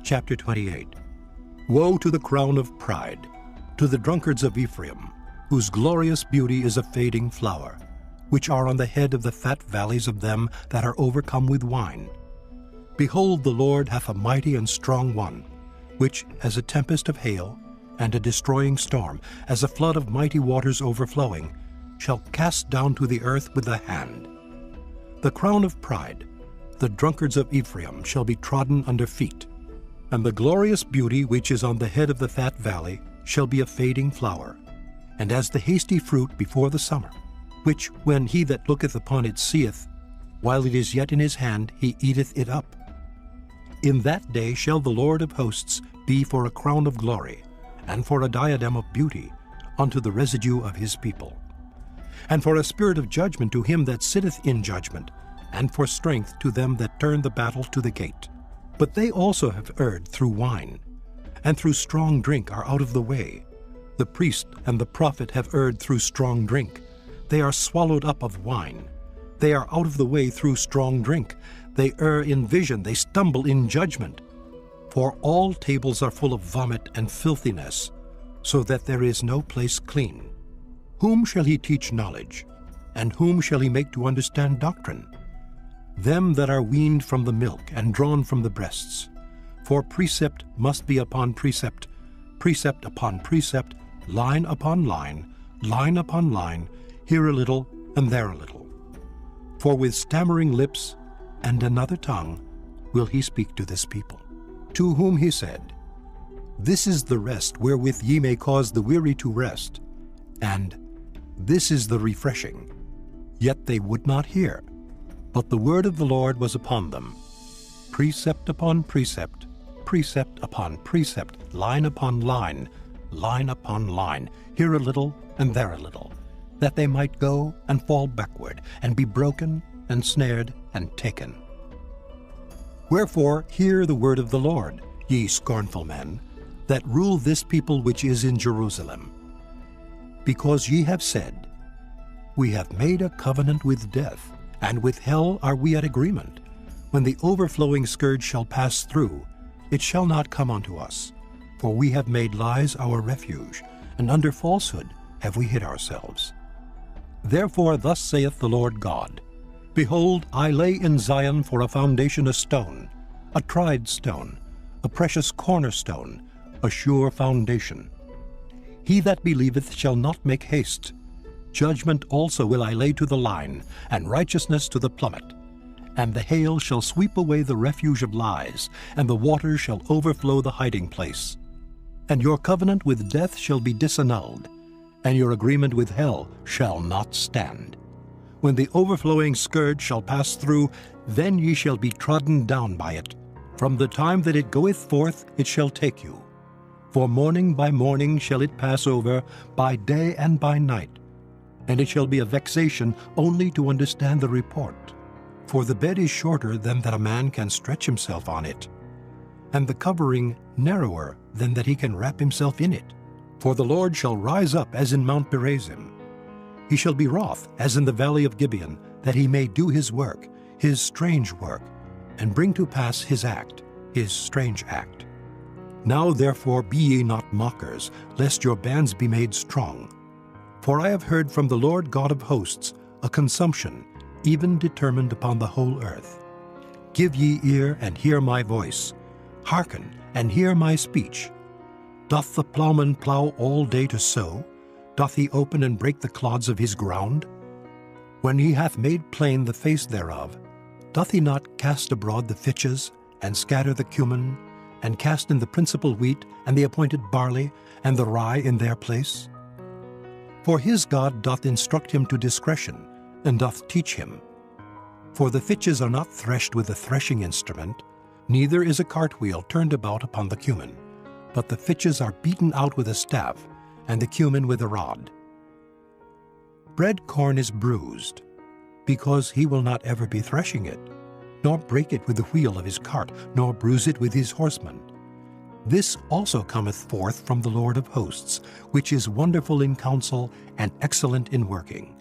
Chapter 28. Woe to the crown of pride, to the drunkards of Ephraim, whose glorious beauty is a fading flower, which are on the head of the fat valleys of them that are overcome with wine. Behold, the Lord hath a mighty and strong one, which, as a tempest of hail, and a destroying storm, as a flood of mighty waters overflowing, shall cast down to the earth with the hand. The crown of pride, the drunkards of Ephraim, shall be trodden under feet, and the glorious beauty which is on the head of the fat valley shall be a fading flower, and as the hasty fruit before the summer, which when he that looketh upon it seeth, while it is yet in his hand, he eateth it up. In that day shall the Lord of hosts be for a crown of glory, and for a diadem of beauty unto the residue of his people, and for a spirit of judgment to him that sitteth in judgment, and for strength to them that turn the battle to the gate. But they also have erred through wine, and through strong drink are out of the way. The priest and the prophet have erred through strong drink. They are swallowed up of wine. They are out of the way through strong drink. They err in vision, they stumble in judgment. For all tables are full of vomit and filthiness, so that there is no place clean. Whom shall he teach knowledge? And whom shall he make to understand doctrine? Them that are weaned from the milk and drawn from the breasts. For precept must be upon precept, precept upon precept, line upon line, line upon line, here a little and there a little. For with stammering lips and another tongue will he speak to this people. To whom he said, This is the rest wherewith ye may cause the weary to rest, and this is the refreshing. Yet they would not hear, but the word of the Lord was upon them, precept upon precept, precept upon precept, line upon line, line upon line, here a little and there a little, that they might go and fall backward, and be broken and snared and taken. Wherefore hear the word of the Lord, ye scornful men, that rule this people which is in Jerusalem. Because ye have said, We have made a covenant with death, and with hell are we at agreement. When the overflowing scourge shall pass through, it shall not come unto us. For we have made lies our refuge, and under falsehood have we hid ourselves. Therefore thus saith the Lord God, Behold, I lay in Zion for a foundation a stone, a tried stone, a precious cornerstone, a sure foundation. He that believeth shall not make haste. Judgment also will I lay to the line, and righteousness to the plummet. And the hail shall sweep away the refuge of lies, and the waters shall overflow the hiding place. And your covenant with death shall be disannulled, and your agreement with hell shall not stand. When the overflowing scourge shall pass through, then ye shall be trodden down by it. From the time that it goeth forth it shall take you. For morning by morning shall it pass over, by day and by night. And it shall be a vexation only to understand the report. For the bed is shorter than that a man can stretch himself on it, and the covering narrower than that he can wrap himself in it. For the Lord shall rise up as in Mount Perazim. He shall be wroth as in the valley of Gibeon, that he may do his work, his strange work, and bring to pass his act, his strange act. Now therefore be ye not mockers, lest your bands be made strong. For I have heard from the Lord God of hosts a consumption, even determined upon the whole earth. Give ye ear and hear my voice. Hearken and hear my speech. Doth the plowman plow all day to sow? Doth he open and break the clods of his ground? When he hath made plain the face thereof, doth he not cast abroad the fitches, and scatter the cumin, and cast in the principal wheat, and the appointed barley, and the rye in their place? For his God doth instruct him to discretion, and doth teach him. For the fitches are not threshed with a threshing instrument, neither is a cartwheel turned about upon the cumin, but the fitches are beaten out with a staff, and the cumin with a rod. Bread corn is bruised, because he will not ever be threshing it, nor break it with the wheel of his cart, nor bruise it with his horsemen. This also cometh forth from the Lord of hosts, which is wonderful in counsel and excellent in working.